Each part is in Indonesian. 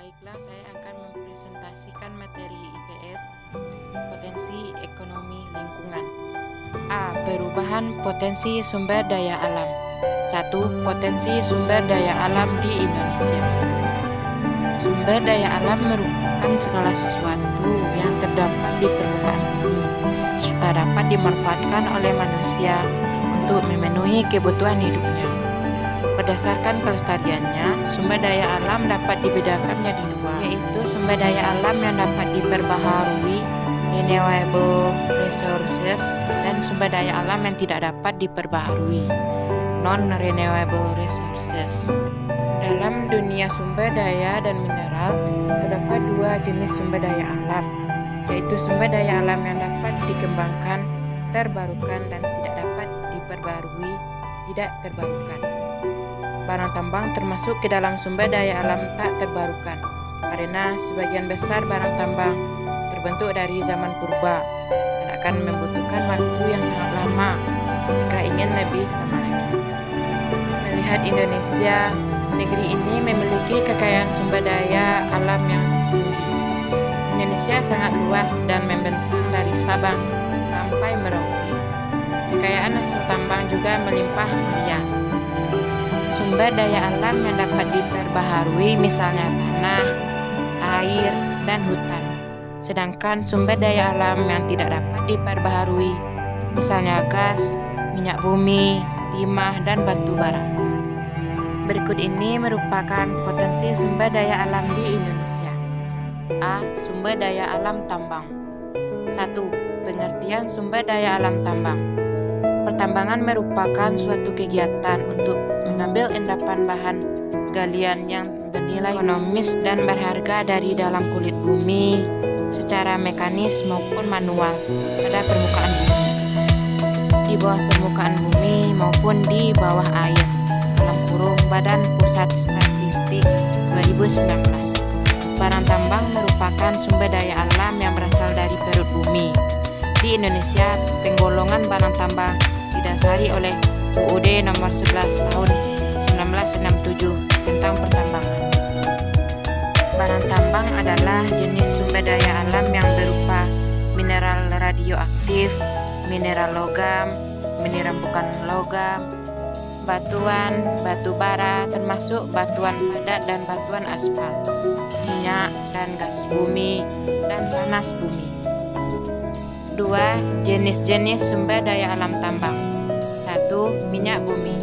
Baiklah, saya akan mempresentasikan materi IPS, potensi ekonomi lingkungan. A. Perubahan potensi sumber daya alam. 1. Potensi sumber daya alam di Indonesia. Sumber daya alam merupakan segala sesuatu yang terdapat di permukaan bumi, serta dapat dimanfaatkan oleh manusia untuk memenuhi kebutuhan hidupnya. Berdasarkan kelestariannya, sumber daya alam dapat dibedakan menjadi dua, yaitu sumber daya alam yang dapat diperbaharui, renewable resources, dan sumber daya alam yang tidak dapat diperbaharui, non-renewable resources. Dalam dunia sumber daya dan mineral, terdapat dua jenis sumber daya alam, yaitu sumber daya alam yang dapat dikembangkan, terbarukan, dan tidak dapat diperbarui, tidak terbarukan. Barang tambang termasuk ke dalam sumber daya alam tak terbarukan, karena sebagian besar barang tambang terbentuk dari zaman purba dan akan membutuhkan waktu yang sangat lama jika ingin lebih lama lagi. Melihat Indonesia, negeri ini memiliki kekayaan sumber daya alam yang tinggi. Indonesia sangat luas dan membentang dari Sabang sampai Merauke. Kekayaan hasil tambang juga melimpah mulia. Sumber daya alam yang dapat diperbaharui misalnya tanah, air, dan hutan. Sedangkan sumber daya alam yang tidak dapat diperbaharui misalnya gas, minyak bumi, timah, dan batu bara. Berikut ini merupakan potensi sumber daya alam di Indonesia. A. Sumber daya alam tambang. 1. Pengertian sumber daya alam tambang. Pertambangan merupakan suatu kegiatan untuk mengambil endapan bahan galian yang bernilai ekonomis dan berharga dari dalam kulit bumi secara mekanis maupun manual pada permukaan bumi, di bawah permukaan bumi maupun di bawah air, dalam kurung Badan Pusat Statistik 2019. Barang tambang merupakan sumber daya alam yang berasal dari perut bumi. Di Indonesia, penggolongan barang tambang didasari oleh UUD nomor 11 tahun 1967 tentang pertambangan. Barang tambang adalah jenis sumber daya alam yang berupa mineral radioaktif, mineral logam, mineral bukan logam, batuan, batu bara termasuk batuan padat dan batuan aspal, minyak dan gas bumi, dan panas bumi. 2. Jenis-jenis sumber daya alam tambang. 1. Minyak bumi.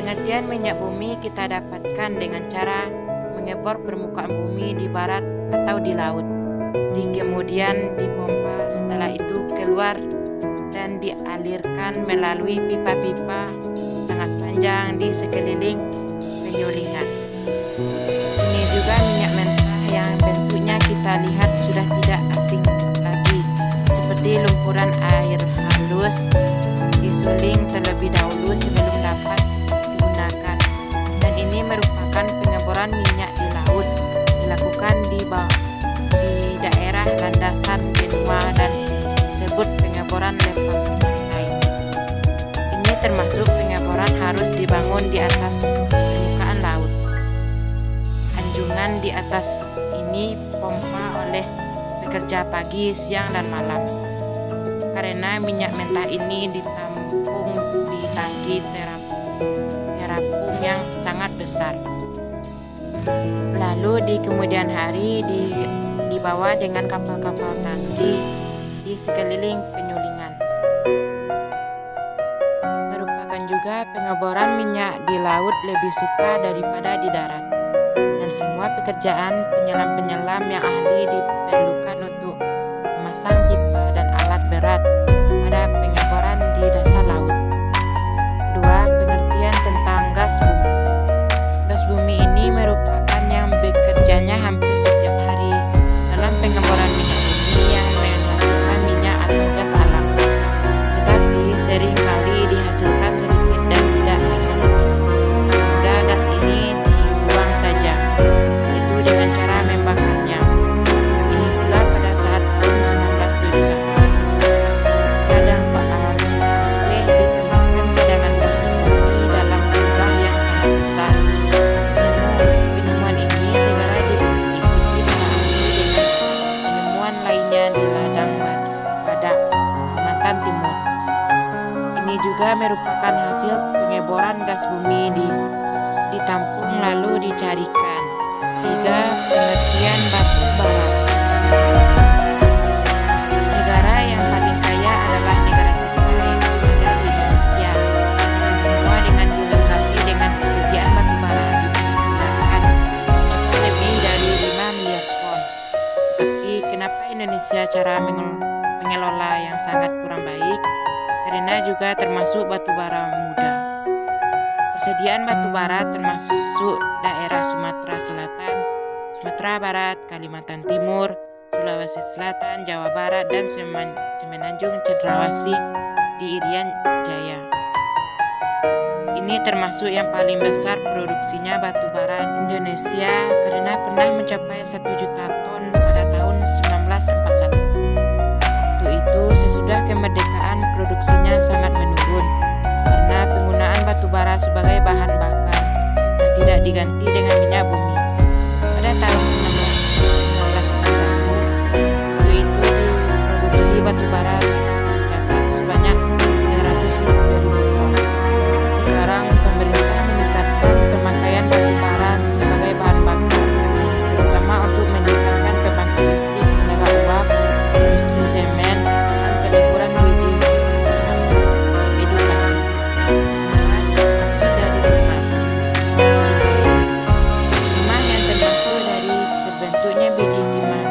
Pengertian minyak bumi kita dapatkan dengan cara mengebor permukaan bumi di barat atau di laut, kemudian dipompa, setelah itu keluar dan dialirkan melalui pipa-pipa sangat panjang di sekeliling penyulingan. Ini juga minyak mentah yang bentuknya kita lihat sudah tidak asing lagi, seperti lumpuran air halus disuling terlebih dahulu sebelum dapat digunakan, dan ini merupakan pengeboran minyak di laut dilakukan di daerah landasan benua dan disebut pengeboran lepas pantai. Ini termasuk pengeboran harus dibangun di atas permukaan laut. Anjungan di atas ini pompa oleh pekerja pagi, siang, dan malam. Karena minyak mentah ini ditampung di tangki terapung yang sangat besar. Lalu di kemudian hari dibawa dengan kapal-kapal tangki di sekeliling penyulingan. Merupakan juga pengeboran minyak di laut lebih suka daripada di darat. Dan semua pekerjaan penyelam-penyelam yang ahli diperlukan untuk memasang pipa dan alat berat pada pengeboran di dasar laut. 2. Pengertian tentang gas bumi. Gas bumi ini merupakan yang bekerjanya hampir setiap hari dalam pengeboran minyak bumi yang menghasilkan minyak atau gas alam, tetapi sering kali dihasilkan sedikit dan tidak ekonomis, sehingga gas ini dibuang saja, itu dengan cara membakarnya. Ini pula pada saat tahun 1971 juga merupakan hasil pengeboran gas bumi ditampung lalu dicarikan. 3. Pengertian batu bara. Negara yang paling kaya adalah negara kita yang ada di Indonesia, dan semua dengan dilengkapi dengan persediaan batu bara diperkirakan lebih dari 5 miliar ton. Tapi kenapa Indonesia cara mengelola yang sangat kurang baik? Karena juga termasuk batu bara muda. Persediaan batu bara termasuk daerah Sumatera Selatan, Sumatera Barat, Kalimantan Timur, Sulawesi Selatan, Jawa Barat, dan Semenanjung Cendrawasih di Irian Jaya. Ini termasuk yang paling besar produksinya batu bara Indonesia karena pernah mencapai 1 juta ton pada tahun 1941. Waktu itu sesudah kemerdekaan produksinya sangat menurun karena penggunaan batu bara sebagai bahan bakar dan tidak diganti dengan minyak bumi. Pada tahun 1941, waktu itu produksi batu bara tercatat sebanyak 350.000 ton. Sekarang pemerintah meningkatkan pemakaian batu bara sebagai bahan bakar, terutama untuk meningkatkan pembangkit listrik tenaga uap, industri semen, dan peleburan biji. Edukasi. Aksi dari timah. Timah yang termasuk dari terbentuknya biji timah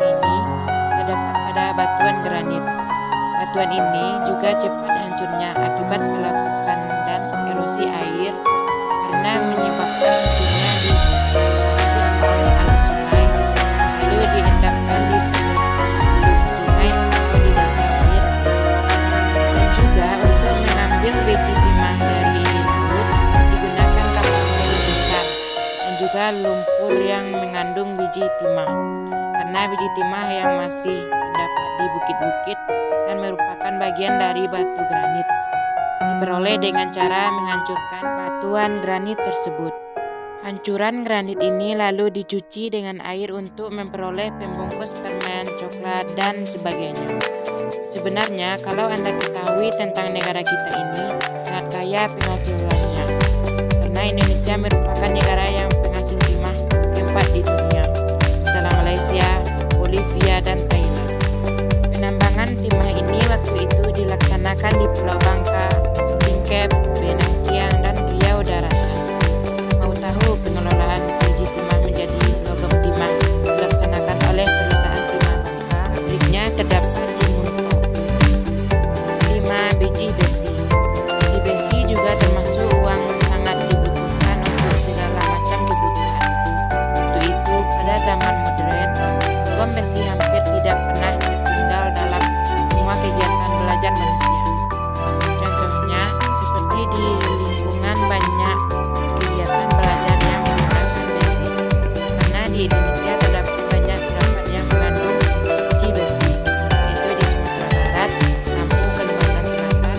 ini terdapat pada batuan granit. Batuan ini juga cepat hancurnya akibat pelapukan dan erosi air karena menyebabkan hancurnya di alur sungai, lalu diendapkan di hulu sungai atau di dasar air. Dan juga untuk mengambil biji timah dari laut digunakan kapal feri besar dan juga lumpur yang mengandung biji timah. Karena biji timah yang masih terdapat di bukit-bukit dan merupakan bagian dari batu granit, diperoleh dengan cara menghancurkan batuan granit tersebut. Hancuran granit ini lalu dicuci dengan air untuk memperoleh pembungkus permen, coklat, dan sebagainya. Sebenarnya kalau Anda ketahui tentang negara kita ini sangat kaya penghasilannya, karena Indonesia merupakan negara yang penghasil timah keempat di dunia setelah Malaysia, Bolivia, dan Thailand. Penambangan timah ini waktu itu dilaksanakan di Pulau Bangka, Bingkep, Penangtiang, dan Riau Daratan. Mau tahu pengelolaan biji timah menjadi logam timah dilaksanakan oleh perusahaan timah Bangka? Pabriknya terdapat di Muntok. 5. Biji besi. Biji besi juga termasuk uang sangat dibutuhkan untuk segala macam kebutuhan. Waktu itu pada zaman modern, logam besi hampir tidak pernah tertinggal dalam semua kegiatan belajar manusia. Contohnya seperti di lingkungan banyak kegiatan belajar yang menggunakan besi, karena di Indonesia terdapat banyak yang mengandung biji besi, yaitu di Sumatera Barat, Lampung, Kalimantan Selatan,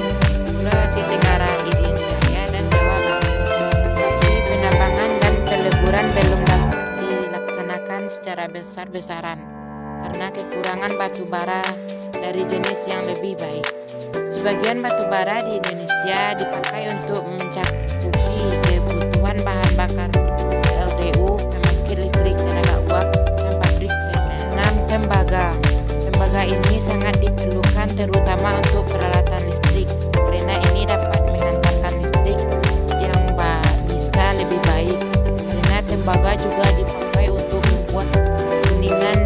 Sulawesi Tenggara, Irian Jaya, dan Jawa Barat. Tapi penambangan dan peleburan belum dapat dilaksanakan secara besar-besaran karena kekurangan batu bara dari jenis yang lebih baik. Sebagian batu bara di Indonesia dipakai untuk mencakupi kebutuhan bahan bakar PLTU, pembangkit listrik tenaga uap, dan pabrik semen. 6. Tembaga. Tembaga ini sangat diperlukan terutama untuk peralatan listrik karena ini dapat menghantarkan listrik yang bisa lebih baik. Karena tembaga juga dipakai untuk membuat kuningan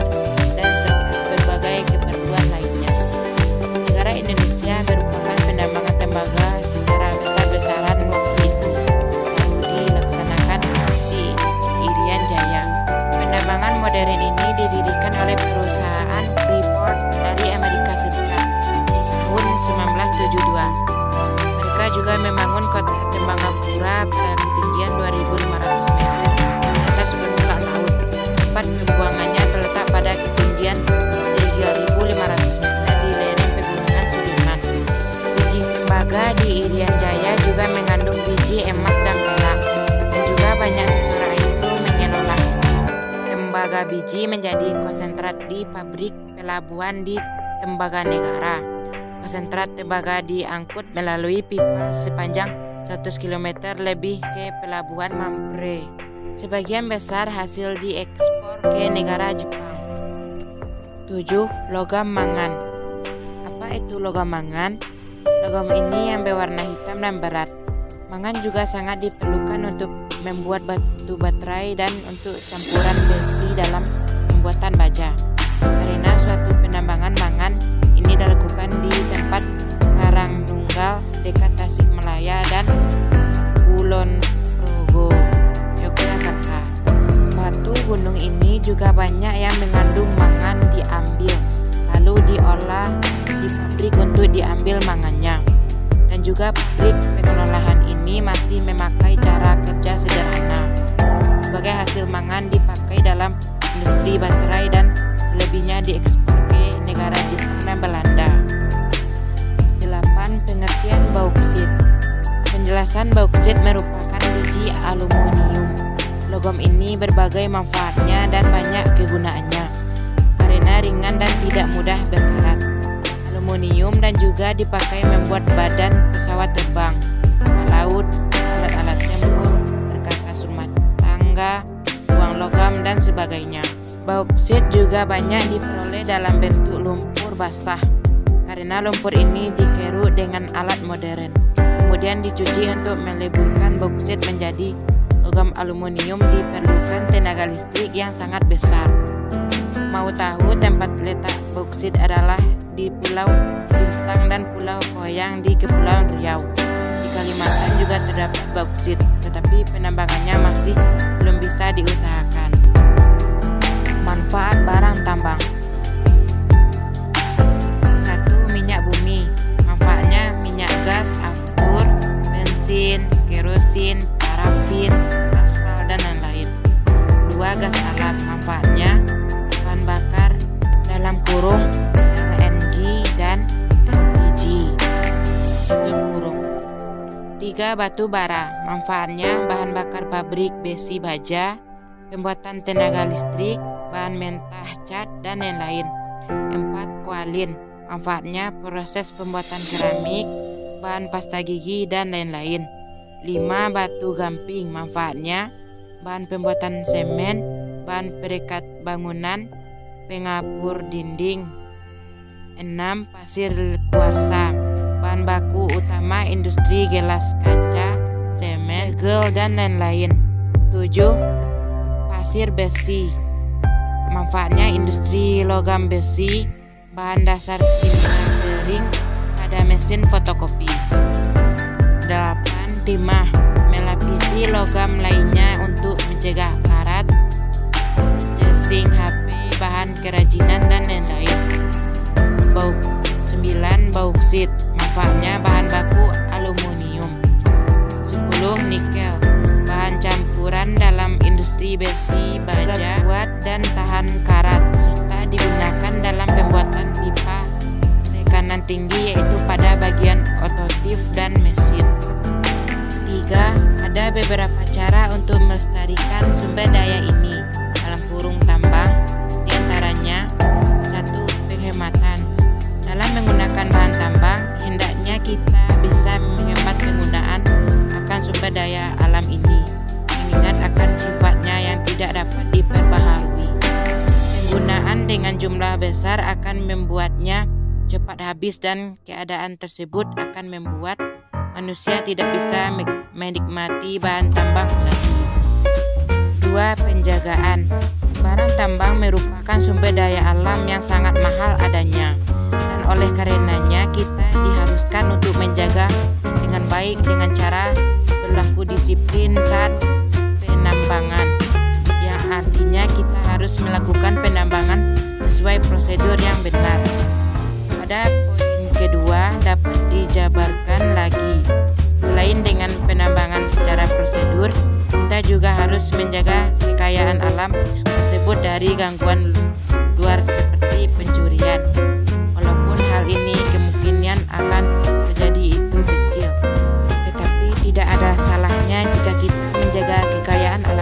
dan serta berbagai keperluan lainnya. Negara Indonesia merupakan penambangan tembaga secara besar-besaran waktu itu baru dilaksanakan di Irian Jaya. Penambangan modern ini didirikan oleh perusahaan Freeport dari Amerika Serikat tahun 1972. Mereka juga membangun kota Tembagapura pada ketinggian 2.500 meter di atas permukaan laut. Tempat pembuangannya terletak pada ketinggian 3.500 meter di lereng pegunungan Suliman. Biji tembaga di Irian Jaya juga mengandung biji emas dan perak, dan juga banyak seseorang itu mengelola tembaga biji menjadi konsentrat di pabrik pelabuhan di Tembaga Negara. konsentrat tembaga diangkut melalui pipa sepanjang 100 km lebih ke pelabuhan Mampre. Sebagian besar hasil diekspor ke negara Jepang. 7. Logam mangan. Apa itu logam mangan? Logam ini yang berwarna hitam dan berat. Mangan juga sangat diperlukan untuk membuat batu baterai dan untuk campuran besi dalam pembuatan baja. Karena suatu penambangan mangan ini dilakukan di tempat Karangnunggal dekat Tasikmalaya dan Kulon Progo, Yogyakarta. Batu gunung ini juga banyak yang mengandung mangan diambil, lalu diolah di pabrik untuk diambil mangannya. Dan juga pabrik pengolahan ini masih memakai cara kerja sederhana. Sebagai hasil mangan dipakai dalam industri baterai dan selebihnya diekspor ke negara Jepang dan Belanda. 8. Pengertian bauksit. Penjelasan bauksit merupakan biji aluminium. Logam ini berbagai manfaatnya dan banyak kegunaannya karena ringan dan tidak mudah berkarat. Aluminium dan juga dipakai membuat badan pesawat terbang, kapal laut, alat-alat tempur, perkakas rumah tangga, uang logam dan sebagainya. Bauksit juga banyak diperoleh dalam bentuk lumpur basah. Karena lumpur ini dikeruk dengan alat modern, kemudian dicuci untuk meleburkan bauksit menjadi logam aluminium diperlukan tenaga listrik yang sangat besar. Mau tahu tempat letak bauksit adalah di Pulau Bintang dan Pulau Koyang di Kepulauan Riau. Di Kalimantan juga terdapat bauksit, tetapi penambangannya masih belum bisa diusahakan. Manfaat barang tambang. 1. Minyak bumi. Manfaatnya minyak gas, aftur, bensin, kerosin, parafin, aspal dan lain-lain. 2. Gas alam. Manfaatnya bahan bakar dalam kurung LNG dan LPG tutup kurung. 3. Batu bara. Manfaatnya bahan bakar pabrik besi baja, pembuatan tenaga listrik, bahan mentah cat dan lain-lain. 4. Kualin. Manfaatnya proses pembuatan keramik, bahan pasta gigi dan lain-lain. 5. Batu gamping. Manfaatnya bahan pembuatan semen, bahan perekat bangunan, pengapur dinding. 6. Pasir kuarsa. Bahan baku utama industri gelas kaca, semen, gel dan lain-lain. 7. Pasir besi. Manfaatnya industri logam besi, bahan dasar tinta kering pada mesin fotokopi. 8. Timah. Melapisi logam lainnya untuk mencegah karat, casing HP, bahan kerajinan dan lain-lain. 9. Bauksit. Manfaatnya bahan baku aluminium. 10. Nikel. Bahan campuran dalam industri besi baja, kuat dan tahan karat, serta digunakan dalam pembuatan pipa tekanan tinggi yaitu pada bagian otomotif dan mesin. 3. Ada beberapa cara untuk melestarikan sumber daya ini dalam kurung tambang, diantaranya 1. Penghematan. Dalam menggunakan bahan tambang, hendaknya kita bisa menghemat penggunaan akan sumber daya alam ini, mengingat akan sifatnya yang tidak dapat diperbaharui. Penggunaan dengan jumlah besar akan membuatnya cepat habis dan keadaan tersebut akan membuat manusia tidak bisa menikmati bahan tambang lagi. 2. Penjagaan. Barang tambang merupakan sumber daya alam yang sangat mahal adanya, dan oleh karenanya kita diharuskan untuk menjaga dengan baik dengan cara berlaku disiplin saat penambangan, yang artinya kita harus melakukan penambangan sesuai prosedur yang benar. Pada poin kedua dapat dijabarkan lagi, selain dengan penambangan secara prosedur, kita juga harus menjaga kekayaan alam tersebut dari gangguan luar seperti pencurian. Walaupun hal ini kemungkinan akan terjadi itu kecil, tetapi tidak ada salahnya jika kita menjaga kekayaan alam